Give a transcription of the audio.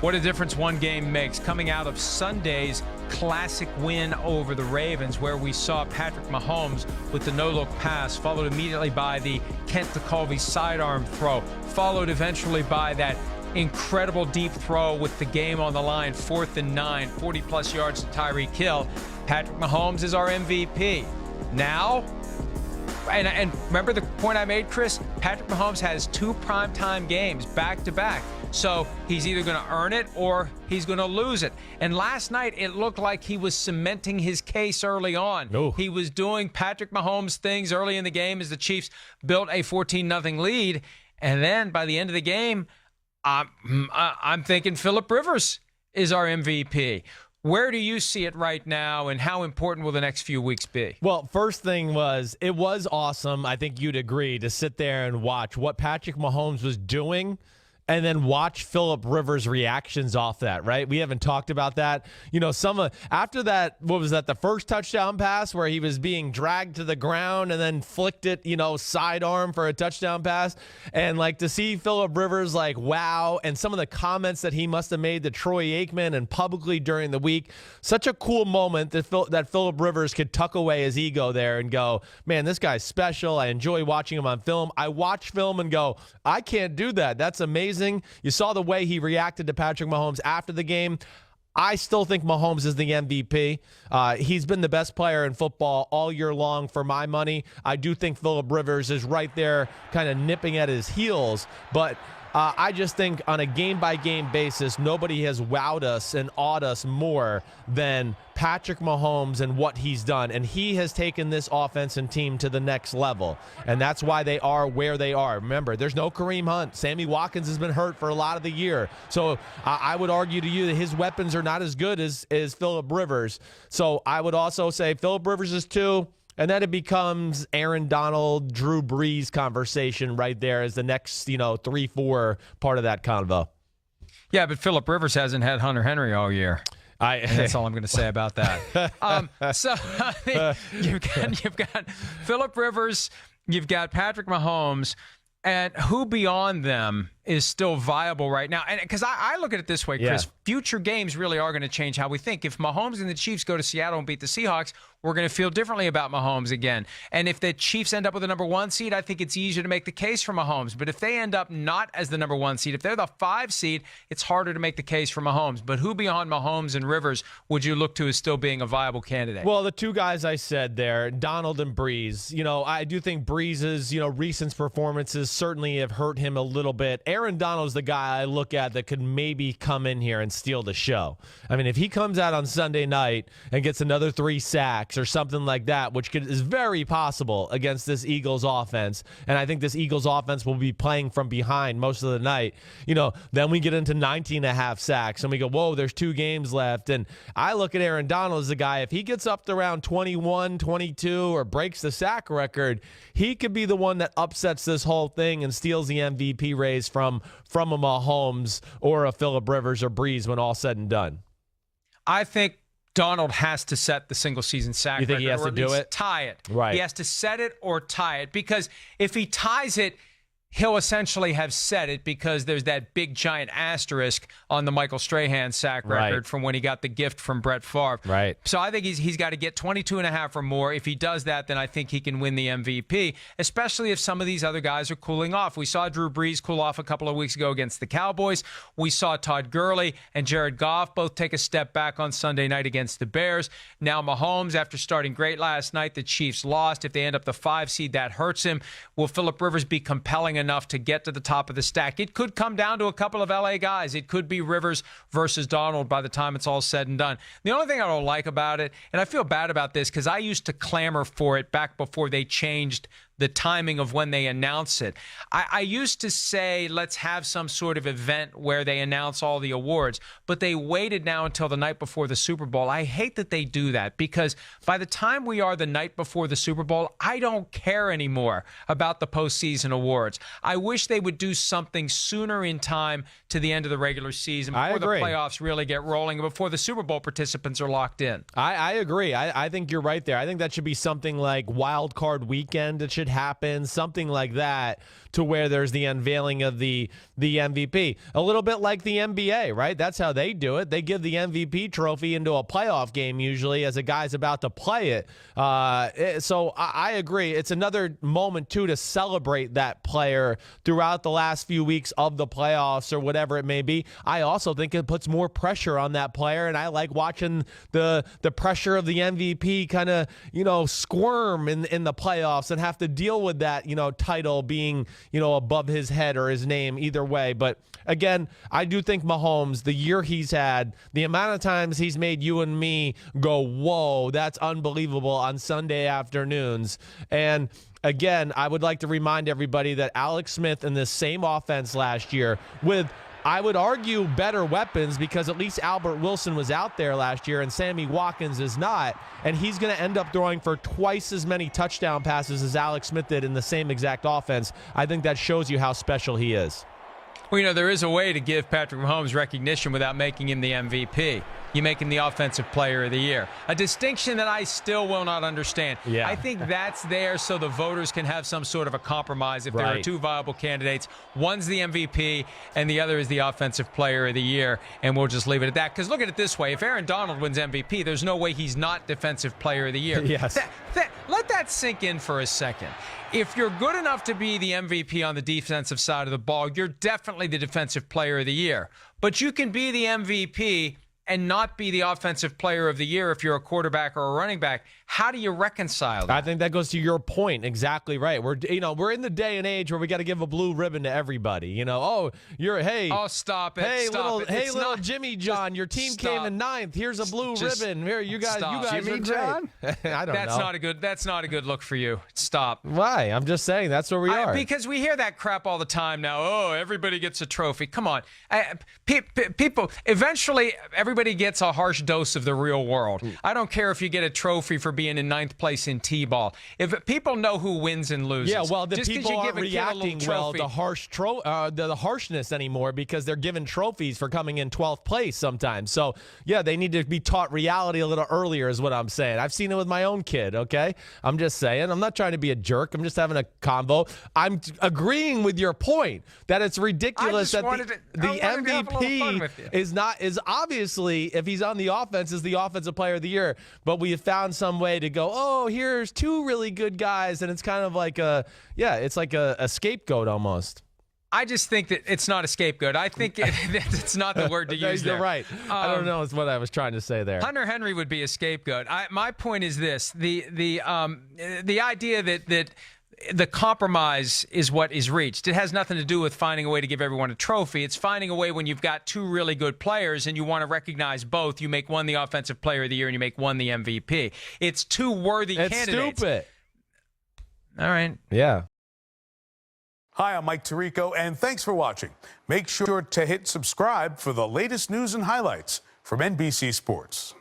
What a difference one game makes. Coming out of Sunday's classic win over the Ravens, where we saw Patrick Mahomes with the no-look pass, followed immediately by the Kent DeColvey sidearm throw, followed eventually by that incredible deep throw with the game on the line, 4th and 9, 40-plus yards to Tyreek Hill. Patrick Mahomes is our MVP. Now, and remember the point I made, Chris? Patrick Mahomes has 2 primetime games back-to-back. So he's either going to earn it or he's going to lose it. And last night, it looked like he was cementing his case early on. Oh. He was doing Patrick Mahomes things early in the game as the Chiefs built a 14-0 lead. And then by the end of the game, I'm thinking Phillip Rivers is our MVP. Where do you see it right now, and how important will the next few weeks be? Well, first thing was, it was awesome, I think you'd agree, to sit there and watch what Patrick Mahomes was doing and then watch Phillip Rivers' reactions off that, right? We haven't talked about that. You know, after that, what was that, the first touchdown pass where he was being dragged to the ground and then flicked it, sidearm for a touchdown pass. And, to see Phillip Rivers, wow, and some of the comments that he must have made to Troy Aikman and publicly during the week, such a cool moment that Phillip Rivers could tuck away his ego there and go, man, this guy's special. I enjoy watching him on film. I watch film and go, I can't do that. That's amazing. You saw the way he reacted to Patrick Mahomes after the game. I still think Mahomes is the MVP. He's been the best player in football all year long for my money. I do think Phillip Rivers is right there kind of nipping at his heels, but I just think on a game-by-game basis, nobody has wowed us and awed us more than Patrick Mahomes and what he's done. And he has taken this offense and team to the next level. And that's why they are where they are. Remember, there's no Kareem Hunt. Sammy Watkins has been hurt for a lot of the year. So I would argue to you that his weapons are not as good as Phillip Rivers. So I would also say Phillip Rivers is 2. And then it becomes Aaron Donald, Drew Brees conversation right there as the next, 3-4 part of that convo. Yeah, but Phillip Rivers hasn't had Hunter Henry all year. That's all I'm going to say about that. You've got Phillip Rivers, you've got Patrick Mahomes, and who beyond them is still viable right now? And because I look at it this way, Chris, future games really are going to change how we think. If Mahomes and the Chiefs go to Seattle and beat the Seahawks, we're going to feel differently about Mahomes again. And if the Chiefs end up with the number 1 seed, I think it's easier to make the case for Mahomes. But if they end up not as the number 1 seed, if they're the 5 seed, it's harder to make the case for Mahomes. But who beyond Mahomes and Rivers would you look to as still being a viable candidate? Well, the 2 guys I said there, Donald and Brees. I do think Brees's, recent performances certainly have hurt him a little bit. Aaron Donald's the guy I look at that could maybe come in here and steal the show. I mean, if he comes out on Sunday night and gets another 3 sacks or something like that, which is very possible against this Eagles offense, and I think this Eagles offense will be playing from behind most of the night, then we get into 19.5 sacks and we go, whoa, there's 2 games left. And I look at Aaron Donald as the guy, if he gets up to around 21, 22, or breaks the sack record, he could be the one that upsets this whole thing and steals the MVP race from a Mahomes or a Phillip Rivers or Brees when all said and done. I think Donald has to set the single-season sack record. You think he has to do it? Tie it. Right. He has to set it or tie it, because if he ties it, he'll essentially have set it, because there's that big giant asterisk on the Michael Strahan sack record from when he got the gift from Brett Favre. Right. So I think he's got to get 22.5 or more. If he does that, then I think he can win the MVP, especially if some of these other guys are cooling off. We saw Drew Brees cool off a couple of weeks ago against the Cowboys. We saw Todd Gurley and Jared Goff both take a step back on Sunday night against the Bears. Now Mahomes, after starting great last night, the Chiefs lost. If they end up the 5 seed, that hurts him. Will Phillip Rivers be compelling enough to get to the top of the stack? It could come down to a couple of LA guys. It could be Rivers versus Donald by the time it's all said and done. The only thing I don't like about it, and I feel bad about this because I used to clamor for it back before they changed the timing of when they announce it. I used to say, let's have some sort of event where they announce all the awards, but they waited now until the night before the Super Bowl. I hate that they do that, because by the time we are the night before the Super Bowl, I don't care anymore about the postseason awards. I wish they would do something sooner in time to the end of the regular season, before the playoffs really get rolling, and before the Super Bowl participants are locked in. I agree. I think you're right there. I think that should be something like Wild Card Weekend. It should should happen, something like that, to where there's the unveiling of the MVP. A little bit like the NBA, right? That's how they do it. They give the MVP trophy into a playoff game usually as a guy's about to play it. So I agree. It's another moment, too, to celebrate that player throughout the last few weeks of the playoffs or whatever it may be. I also think it puts more pressure on that player, and I like watching the pressure of the MVP kind of, squirm in the playoffs and have to deal with that, title being, above his head or his name, either way. But again, I do think Mahomes, the year he's had, the amount of times he's made you and me go, whoa, that's unbelievable on Sunday afternoons. And again, I would like to remind everybody that Alex Smith in this same offense last year with, I would argue, better weapons, because at least Albert Wilson was out there last year and Sammy Watkins is not, and he's going to end up throwing for twice as many touchdown passes as Alex Smith did in the same exact offense. I think that shows you how special he is. Well, there is a way to give Patrick Mahomes recognition without making him the MVP. You make him the Offensive Player of the Year. A distinction that I still will not understand. Yeah. I think that's there so the voters can have some sort of a compromise. If there are two viable candidates, one's the MVP and the other is the Offensive Player of the Year, and we'll just leave it at that. Because look at it this way. If Aaron Donald wins MVP, there's no way he's not Defensive Player of the Year. Yes. Let that sink in for a second. If you're good enough to be the MVP on the defensive side of the ball, you're definitely the Defensive Player of the Year. But you can be the MVP and not be the Offensive Player of the Year if you're a quarterback or a running back. How do you reconcile that? I think that goes to your point. Exactly right. We're in the day and age where we got to give a blue ribbon to everybody. Oh, stop it. Hey, stop it. Hey, little Jimmy John, your team came in 9th. Here's a blue ribbon. Here, you guys Jimmy are great. John? I don't know. That's not a good look for you. Stop. Why? I'm just saying that's where we are. Because we hear that crap all the time now. Oh, everybody gets a trophy. Come on. People, eventually, everybody gets a harsh dose of the real world. I don't care if you get a trophy for being in 9th place in T-ball. If people know who wins and loses. Yeah, well, the just people aren't reacting well to the harshness anymore because they're given trophies for coming in 12th place sometimes. So, yeah, they need to be taught reality a little earlier is what I'm saying. I've seen it with my own kid, okay? I'm just saying. I'm not trying to be a jerk. I'm just having a convo. I'm agreeing with your point that it's ridiculous that the MVP is obviously, if he's on the offense, is the Offensive Player of the Year. But we have found some way to go, oh, here's two really good guys, and it's kind of like it's like a scapegoat almost. I just think that it's not a scapegoat. I think it's not the word to use there. You're right. I don't know is what I was trying to say there. Hunter Henry would be a scapegoat. My point is this: the idea that the compromise is what is reached. It has nothing to do with finding a way to give everyone a trophy. It's finding a way when you've got two really good players and you want to recognize both. You make one the Offensive Player of the Year and you make one the MVP. It's two worthy candidates. It's stupid. All right. Yeah. Hi, I'm Mike Tirico, and thanks for watching. Make sure to hit subscribe for the latest news and highlights from NBC Sports.